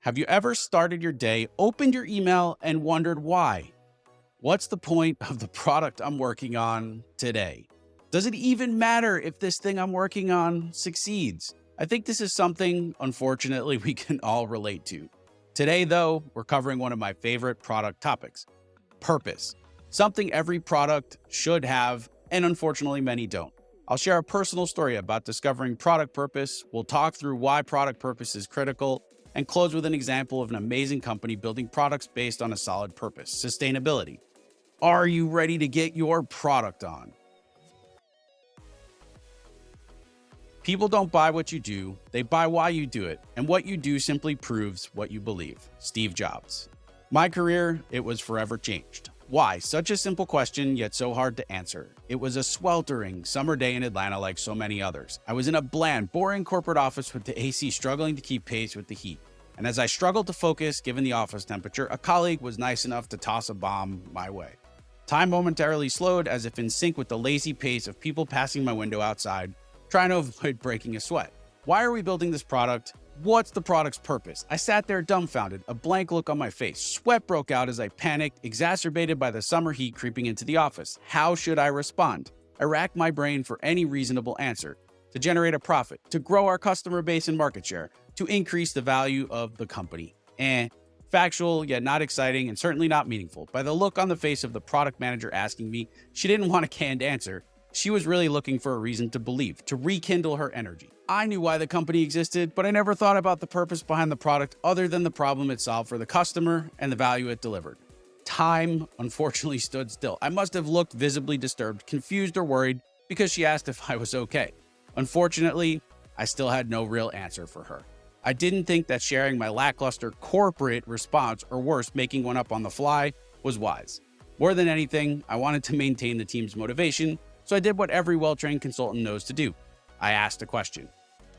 Have you ever started your day, opened your email, and wondered why? What's the point of the product I'm working on today? Does it even matter if this thing I'm working on succeeds? I think this is something, unfortunately, we can all relate to. Today, though, we're covering one of my favorite product topics: purpose. Something every product should have, and unfortunately, many don't. I'll share a personal story about discovering product purpose. We'll talk through why product purpose is critical, and close with an example of an amazing company building products based on a solid purpose: sustainability. Are you ready to get your product on? People don't buy what you do, they buy why you do it, and what you do simply proves what you believe. Steve Jobs. My career, it was forever changed. Why? Such a simple question, yet so hard to answer. It was a sweltering summer day in Atlanta like so many others. I was in a bland, boring corporate office with the AC struggling to keep pace with the heat. And as I struggled to focus, given the office temperature, a colleague was nice enough to toss a bomb my way. Time momentarily slowed, as if in sync with the lazy pace of people passing my window outside, trying to avoid breaking a sweat. Why are we building this product? What's the product's purpose? I sat there dumbfounded, a blank look on my face. Sweat broke out as I panicked, exacerbated by the summer heat creeping into the office. How should I respond? I racked my brain for any reasonable answer. To generate a profit, to grow our customer base and market share, to increase the value of the company. Factual, yet not exciting, and certainly not meaningful. By the look on the face of the product manager asking me, she didn't want a canned answer. She was really looking for a reason to believe, to rekindle her energy. I knew why the company existed, but I never thought about the purpose behind the product other than the problem it solved for the customer and the value it delivered. Time, unfortunately, stood still. I must have looked visibly disturbed, confused, or worried because she asked if I was okay. Unfortunately, I still had no real answer for her. I didn't think that sharing my lackluster corporate response, or worse, making one up on the fly, was wise. More than anything, I wanted to maintain the team's motivation, so I did what every well-trained consultant knows to do. I asked a question.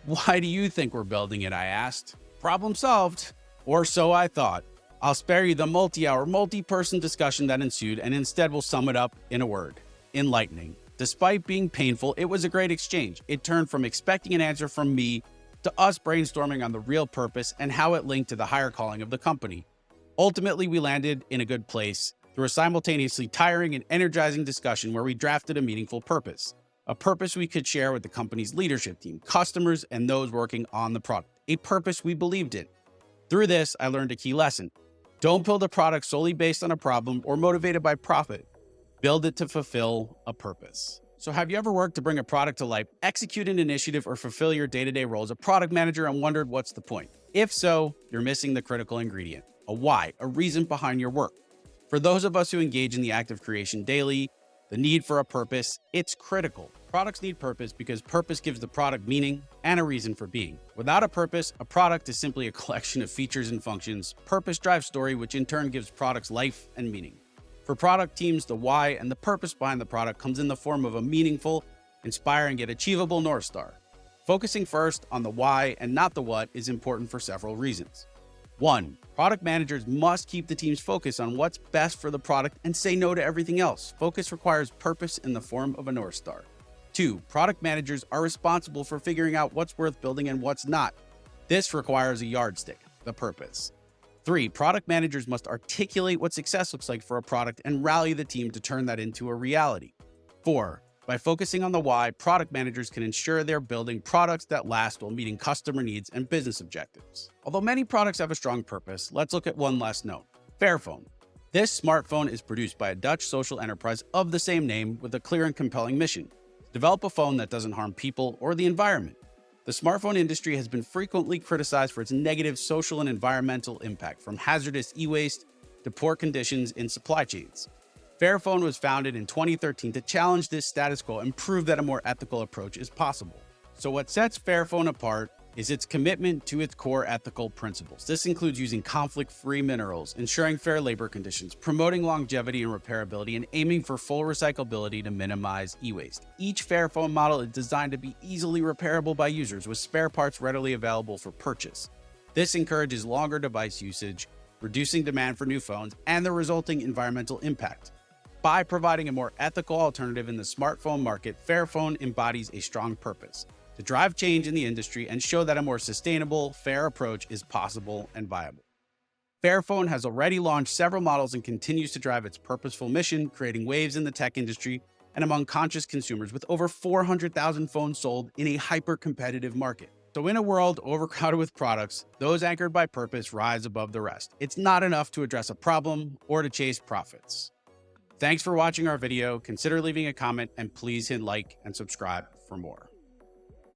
Why do you think we're building it? I asked. Problem solved. Or so I thought. I'll spare you the multi-hour, multi-person discussion that ensued, and instead will sum it up in a word: enlightening. Despite being painful, it was a great exchange. It turned from expecting an answer from me to us brainstorming on the real purpose and how it linked to the higher calling of the company. Ultimately, we landed in a good place through a simultaneously tiring and energizing discussion where we drafted a meaningful purpose. A purpose we could share with the company's leadership team, customers, and those working on the product. A purpose we believed in. Through this, I learned a key lesson. Don't build a product solely based on a problem or motivated by profit. Build it to fulfill a purpose. So have you ever worked to bring a product to life, execute an initiative, or fulfill your day-to-day role as a product manager and wondered what's the point? If so, you're missing the critical ingredient: a why, a reason behind your work. For those of us who engage in the act of creation daily, the need for a purpose, it's critical. Products need purpose because purpose gives the product meaning and a reason for being. Without a purpose, a product is simply a collection of features and functions. Purpose drives story, which in turn gives products life and meaning. For product teams, the why and the purpose behind the product comes in the form of a meaningful, inspiring, yet achievable North Star. Focusing first on the why and not the what is important for several reasons. 1. Product managers must keep the team's focus on what's best for the product and say no to everything else. Focus requires purpose in the form of a North Star. 2. Product managers are responsible for figuring out what's worth building and what's not. This requires a yardstick, the purpose. 3. Product managers must articulate what success looks like for a product and rally the team to turn that into a reality. 4. By focusing on the why, product managers can ensure they're building products that last while meeting customer needs and business objectives. Although many products have a strong purpose, let's look at one less known: Fairphone. This smartphone is produced by a Dutch social enterprise of the same name with a clear and compelling mission: develop a phone that doesn't harm people or the environment. The smartphone industry has been frequently criticized for its negative social and environmental impact, from hazardous e-waste to poor conditions in supply chains. Fairphone was founded in 2013 to challenge this status quo and prove that a more ethical approach is possible. So what sets Fairphone apart is its commitment to its core ethical principles. This includes using conflict-free minerals, ensuring fair labor conditions, promoting longevity and repairability, and aiming for full recyclability to minimize e-waste. Each Fairphone model is designed to be easily repairable by users, with spare parts readily available for purchase. This encourages longer device usage, reducing demand for new phones, and the resulting environmental impact. By providing a more ethical alternative in the smartphone market, Fairphone embodies a strong purpose: to drive change in the industry and show that a more sustainable, fair approach is possible and viable. Fairphone has already launched several models and continues to drive its purposeful mission, creating waves in the tech industry and among conscious consumers, with over 400,000 phones sold in a hyper-competitive market. So in a world overcrowded with products, those anchored by purpose rise above the rest. It's not enough to address a problem or to chase profits. Thanks for watching our video. Consider leaving a comment and please hit like and subscribe for more.